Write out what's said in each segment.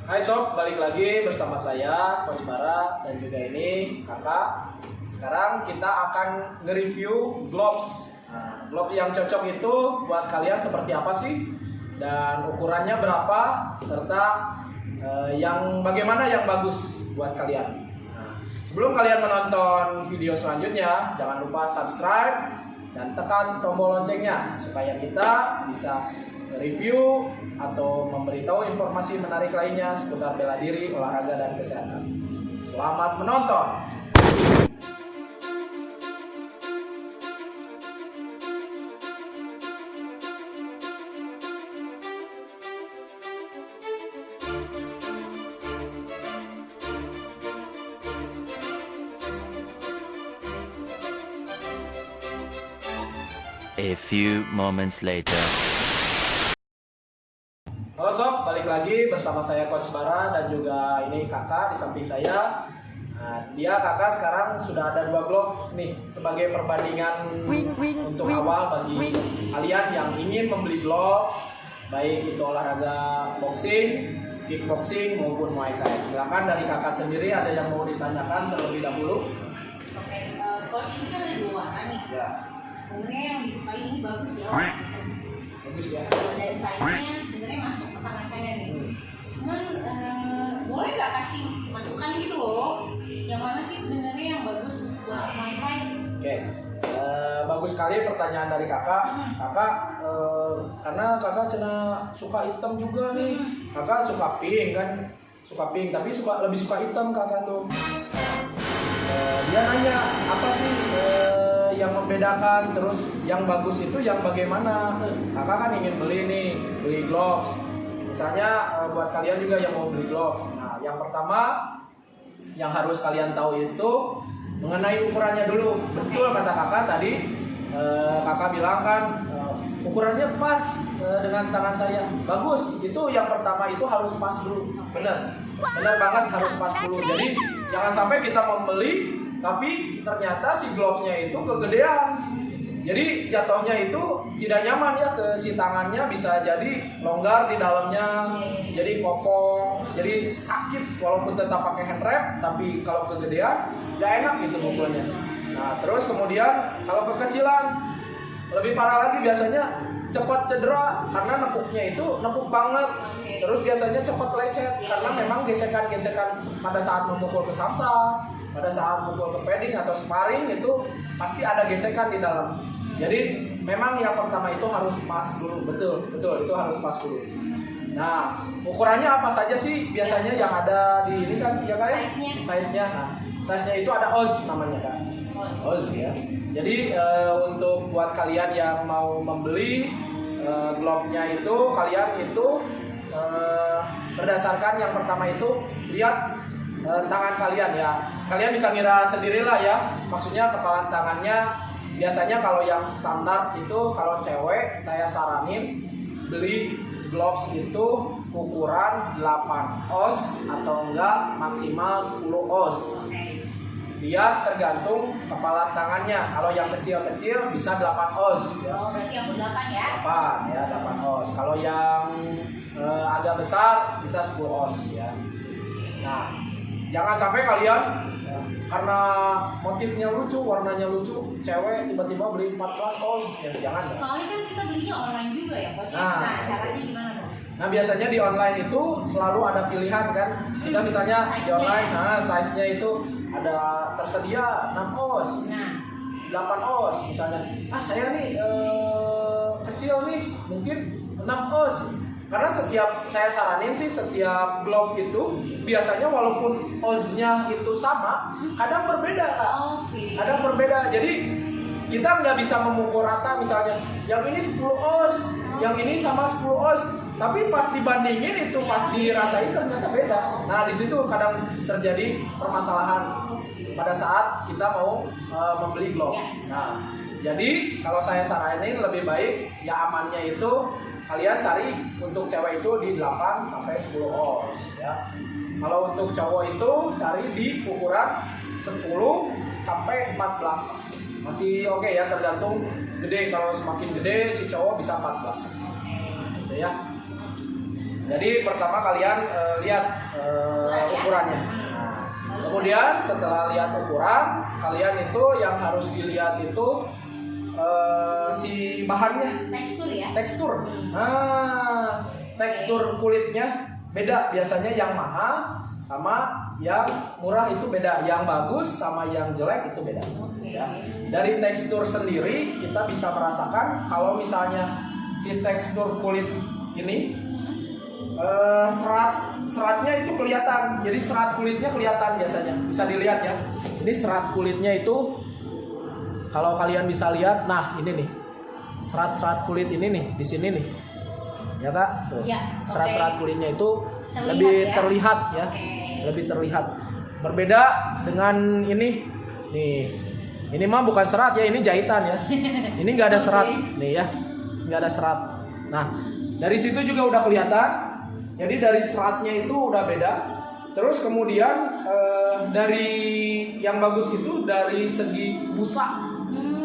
Hai sob, balik lagi bersama saya Coach Bara dan juga ini kakak. Sekarang kita akan nge-review gloves. Nah, gloves yang cocok itu buat kalian seperti apa sih? Dan ukurannya berapa? Serta yang bagaimana yang bagus buat kalian. Nah, sebelum kalian menonton video selanjutnya, jangan lupa subscribe dan tekan tombol loncengnya supaya kita bisa review atau memberitahu informasi menarik lainnya seputar bela diri, olahraga, dan kesehatan. Selamat menonton! A few moments later. Halo sob, balik lagi bersama saya Coach Bara dan juga ini kakak di samping saya. Nah, dia kakak sekarang sudah ada 2 glove nih sebagai perbandingan untuk awal bagi kalian yang ingin membeli gloves, baik itu olahraga boxing, kickboxing maupun muay thai. Silakan dari kakak sendiri ada yang mau ditanyakan terlebih dahulu. Oke, coach ini kan ada 2 warna nih. Ya, Sebenarnya yang disukai ini bagus ya. bagus ya. Dari size-nya sebenarnya masuk ke tangan saya nih. Cuman boleh nggak kasih masukan gitu loh? Yang mana sih sebenarnya yang bagus buat Muay Thai? Oke, bagus sekali pertanyaan dari kakak. Kakak, karena kakak cina suka hitam juga nih. Kakak suka pink kan, suka pink, tapi lebih suka hitam kakak tuh. Dia nanya apa sih yang membedakan, terus yang bagus itu yang bagaimana? Kakak kan ingin beli gloves. Misalnya buat kalian juga yang mau beli gloves. Nah, yang pertama yang harus kalian tahu itu mengenai ukurannya dulu. Betul kata kakak tadi, kakak bilang kan ukurannya pas dengan tangan saya. Bagus, itu yang pertama itu harus pas dulu. Benar banget harus pas dulu. Jadi jangan sampai kita membeli tapi ternyata si glovesnya itu kegedean. Jadi jatuhnya itu tidak nyaman ya ke si tangannya, bisa jadi longgar di dalamnya, jadi kopong, jadi sakit walaupun tetap pakai hand wrap, tapi kalau kegedean gak enak gitu mukulnya. Nah terus kemudian kalau kekecilan lebih parah lagi, biasanya cepat cedera karena nekuknya itu nekuk banget. Terus biasanya cepat lecet karena memang gesekan-gesekan pada saat memukul ke samsat, pada saat memukul ke padding atau sparring itu pasti ada gesekan di dalam. Jadi memang yang pertama itu harus pas dulu, betul itu harus pas dulu. Nah ukurannya apa saja sih biasanya yang ada di ini kan ya kayak size-nya. Nah size-nya itu ada Oz namanya kan. Oz ya. Jadi untuk buat kalian yang mau membeli glove-nya itu, kalian itu berdasarkan yang pertama itu lihat tangan kalian ya. Kalian bisa ngira sendirilah ya. Maksudnya kepalan tangannya. Biasanya kalau yang standar itu kalau cewek saya saranin beli gloves itu ukuran 8 oz atau enggak maksimal 10 oz. Dia tergantung kepalan tangannya. Kalau yang kecil-kecil bisa 8 oz ya. Oh, berarti aku 8 ya? 8 ya, 8 oz. Kalau yang agak besar bisa 10 oz ya. Nah, jangan sampai kalian karena motifnya lucu, warnanya lucu, cewek tiba-tiba beli 14 oz ya, jangan ya. Soalnya kan kita belinya online juga ya, coach. Nah, caranya gimana tuh? Nah biasanya di online itu selalu ada pilihan kan. Kita misalnya di online, nah size-nya itu ada tersedia 6 oz, 8 oz misalnya. Saya nih kecil nih, mungkin 6 oz. Karena saya saranin sih setiap glove itu biasanya walaupun oznya itu sama, kadang berbeda Kak. Kadang berbeda. Jadi kita nggak bisa memukul rata misalnya. Yang ini 10 oz, yang ini sama 10 oz. Tapi pas dibandingin itu pas dirasain ternyata beda. Nah di situ kadang terjadi permasalahan pada saat kita mau membeli gloves. Nah jadi kalau saya saranin lebih baik ya amannya itu kalian cari untuk cewek itu di 8 sampai 10 oz ya. Kalau untuk cowok itu cari di ukuran 10 sampai 14 oz. Masih oke ya, tergantung gede. Kalau semakin gede si cowok bisa 14 oz. Gitu ya. Jadi pertama kalian lihat ukurannya. Nah, kemudian setelah lihat ukuran, kalian itu yang harus dilihat itu si bahannya. Tekstur ya. Tekstur. Nah, tekstur kulitnya beda. Biasanya yang mahal sama yang murah itu beda. Yang bagus sama yang jelek itu beda. Ya. Dari tekstur sendiri kita bisa merasakan kalau misalnya si tekstur kulit ini seratnya itu kelihatan. Jadi serat kulitnya kelihatan biasanya. Bisa dilihat ya. Ini serat kulitnya itu kalau kalian bisa lihat, nah ini nih. Serat-serat kulit ini nih di sini nih. Ya Kak? Tuh. Ya, Serat-serat kulitnya itu terlihat lebih ya? terlihat ya. Lebih terlihat. Berbeda dengan ini. Nih. Ini mah bukan serat ya, ini jahitan ya. Ini nggak ada serat. Nih ya. Nggak ada serat. Nah, dari situ juga udah kelihatan. Jadi dari seratnya itu udah beda. Terus kemudian dari yang bagus itu dari segi busa.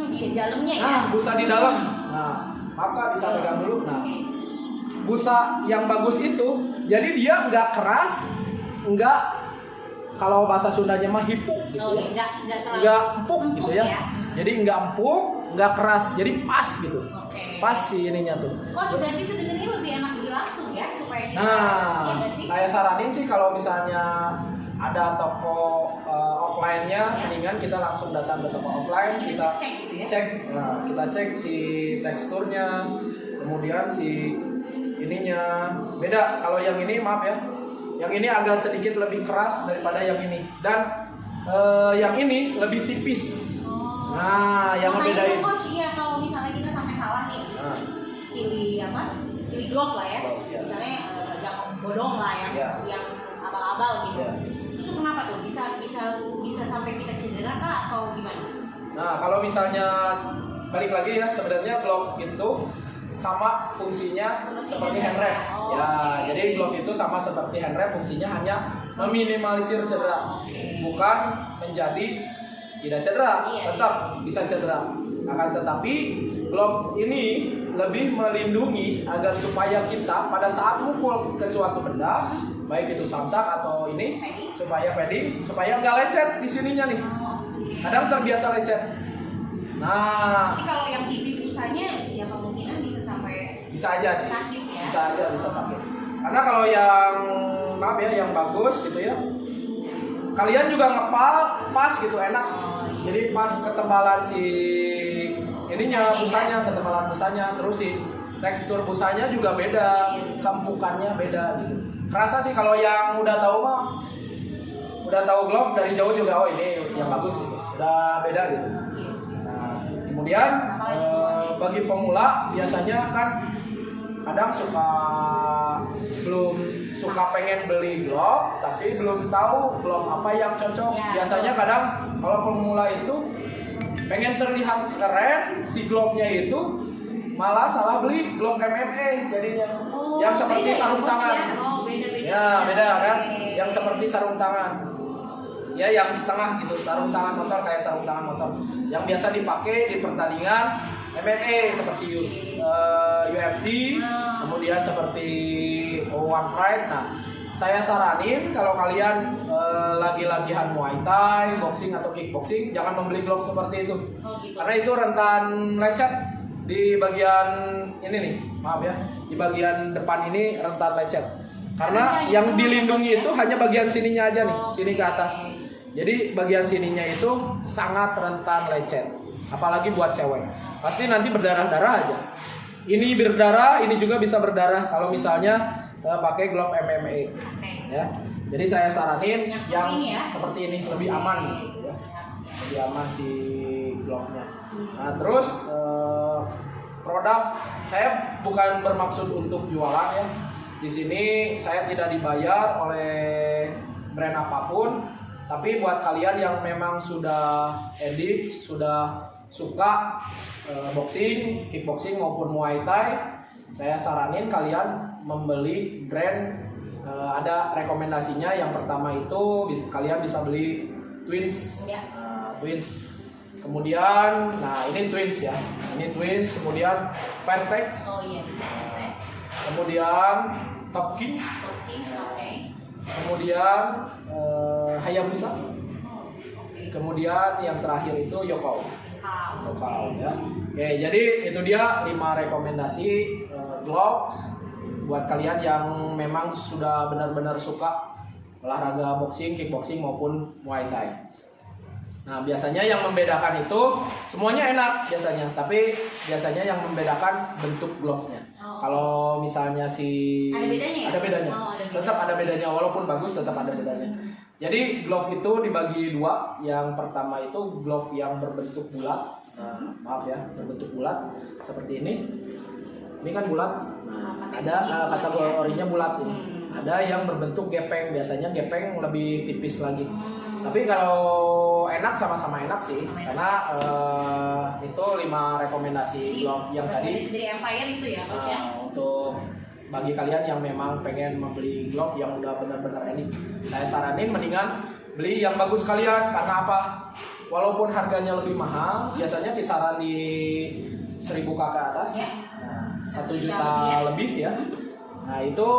Di dalamnya ya. Nah, busa di dalam. Nah, maka bisa pegang dulu. Nah, busa yang bagus itu, jadi dia nggak keras, nggak kalau bahasa Sundanya mah hipuk gitu ya. Nggak empuk gitu ya. Jadi nggak empuk, nggak keras, jadi pas gitu. Pas sih ininya tuh. Coach berarti sebenarnya lebih enak beli langsung ya supaya kita Nah, saya saranin sih kalau misalnya ada toko offline-nya, mendingan kita langsung datang ke toko offline, kita cek gitu ya. cek, nah, kita cek si teksturnya, kemudian si ininya beda. Kalau yang ini maaf ya, yang ini agak sedikit lebih keras daripada yang ini, dan yang ini lebih tipis. Nah, yang ngebedain. Coach, iya kalau misalnya kita sampai salah nih, pilih apa? Pilih glove lah ya. Ya. Misalnya yang bodong lah, yang abal-abal gitu. Ya. Itu kenapa tuh? Bisa sampai kita cedera kah atau gimana? Nah, kalau misalnya balik lagi ya, sebenarnya glove itu sama fungsinya seperti hand wrap. Jadi glove itu sama seperti hand wrap, fungsinya hanya meminimalisir cedera, bukan menjadi tidak cedera, tetap bisa cedera. Akan tetapi glove ini lebih melindungi agar supaya kita pada saat mukul ke suatu benda, baik itu samsak atau ini, supaya padding, supaya nggak lecet di sininya nih. Kadang terbiasa lecet. Nah, Jadi kalau yang tipis busanya, ya kemungkinan bisa sampai bisa aja sih. sakit ya. Bisa aja, bisa sakit. Karena kalau yang maaf ya, yang bagus gitu ya, kalian juga ngepal pas gitu enak. Jadi pas ketebalan si ininya busanya, ketebalan busanya, terus si tekstur busanya juga beda, keempukannya beda gitu. Kerasa sih kalau yang udah tahu mah, udah tahu glove dari jauh juga, oh ini yang bagus gitu. Udah beda gitu. Nah, kemudian bagi pemula biasanya kan kadang suka pengen beli glove tapi belum tahu glove apa yang cocok. Biasanya kadang kalau pemula itu pengen terlihat keren, si glove-nya itu malah salah beli glove MMA jadinya. Yang seperti sarung tangan. Ya, beda kan? Yang seperti sarung tangan. Ya, yang setengah gitu, sarung tangan motor kayak sarung tangan motor. Yang biasa dipakai di pertandingan MMA seperti UFC, kemudian seperti One Pride. Nah, saya saranin kalau kalian lagi latihan Muay Thai, boxing atau kickboxing, jangan membeli glove seperti itu. Karena itu rentan lecet di bagian ini nih, maaf ya, di bagian depan ini rentan lecet. Karena yang dilindungi itu hanya bagian sininya aja nih, sini ke atas. Jadi bagian sininya itu sangat rentan lecet. Apalagi buat cewek. Pasti nanti berdarah-darah aja. Ini berdarah, ini juga bisa berdarah kalau misalnya pakai glove MMA. Ya. Jadi saya saranin yang seperti ini lebih aman ya. Lebih aman si glove-nya. Nah, terus produk saya bukan bermaksud untuk jualan ya. Di sini saya tidak dibayar oleh brand apapun. Tapi buat kalian yang memang sudah edit, sudah suka boxing, kickboxing maupun Muay Thai, saya saranin kalian membeli brand. Ada rekomendasinya. Yang pertama itu kalian bisa beli Twins, Twins. Kemudian, nah ini Twins ya, ini Twins. Kemudian Fairtex. Kemudian Top King, oke. kemudian Hayabusa, Oke. kemudian yang terakhir itu Yokao. Kau. Ya. Oke, jadi itu dia 5 rekomendasi gloves buat kalian yang memang sudah benar-benar suka olahraga boxing, kickboxing maupun Muay Thai. Nah, biasanya yang membedakan itu semuanya enak biasanya, tapi biasanya yang membedakan bentuk glove-nya. Oh. Kalau misalnya Ada bedanya ya? Ada bedanya. Oh, ada bedanya. Tetap ada bedanya walaupun bagus tetap ada bedanya. Jadi glove itu dibagi 2. Yang pertama itu glove yang berbentuk bulat. Nah, maaf ya, berbentuk bulat seperti ini. Ini kan bulat. Nah, ada kategorinya bulat ini. Ada yang berbentuk gepeng, biasanya gepeng lebih tipis lagi. Tapi kalau enak sama-sama enak sih, karena itu 5 rekomendasi Jadi, glove yang tadi. dari Empire itu ya, Coach ya? Untuk bagi kalian yang memang pengen membeli glove yang udah benar-benar ini, saya saranin mendingan beli yang bagus kalian. Karena apa? Walaupun harganya lebih mahal, biasanya kisaran di 1.000 ke atas, Ya. nah, 1 juta lebih ya. Nah itu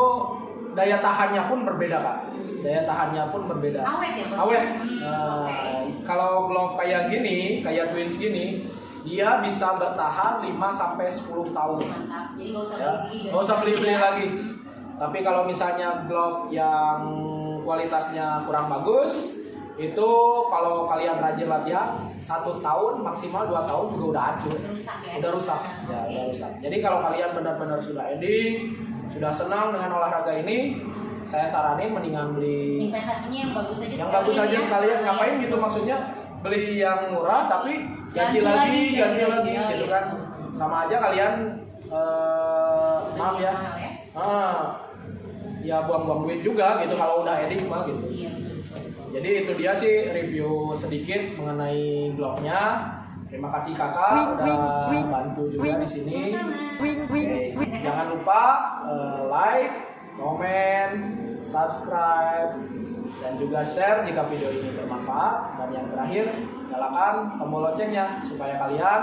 daya tahannya pun berbeda Kak. Daya tahannya pun berbeda. Awet ya, Coach? Awet. Oke. Kalau glove kayak gini, kayak Twins gini, dia bisa bertahan 5-10 tahun. Mantap. Jadi nggak usah Ya, beli-beli. nggak usah beli-beli lagi. Tapi kalau misalnya glove yang kualitasnya kurang bagus, itu kalau kalian rajin latihan 1 tahun maksimal 2 tahun juga udah hancur. Udah rusak ya? Udah rusak. Ya, udah rusak. Jadi kalau kalian benar-benar sudah ending, sudah senang dengan olahraga ini, saya saranin mendingan beli Investasinya yang bagus aja yang bagus aja ya. sekalian. Ngapain gitu maksudnya beli yang murah tapi ganti lagi gitu kan. Sama aja kalian maaf ya. Ya buang-buang duit juga gitu kalau udah edit mah gitu. Iya. Jadi itu dia sih review sedikit mengenai glove-nya. Terima kasih Kakak udah bantu juga di sini. Oke, jangan lupa like, komen, subscribe, dan juga share jika video ini bermanfaat. Dan yang terakhir, nyalakan tombol loncengnya supaya kalian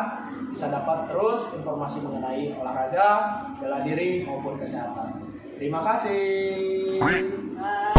bisa dapat terus informasi mengenai olahraga, bela diri maupun kesehatan. Terima kasih. Bye.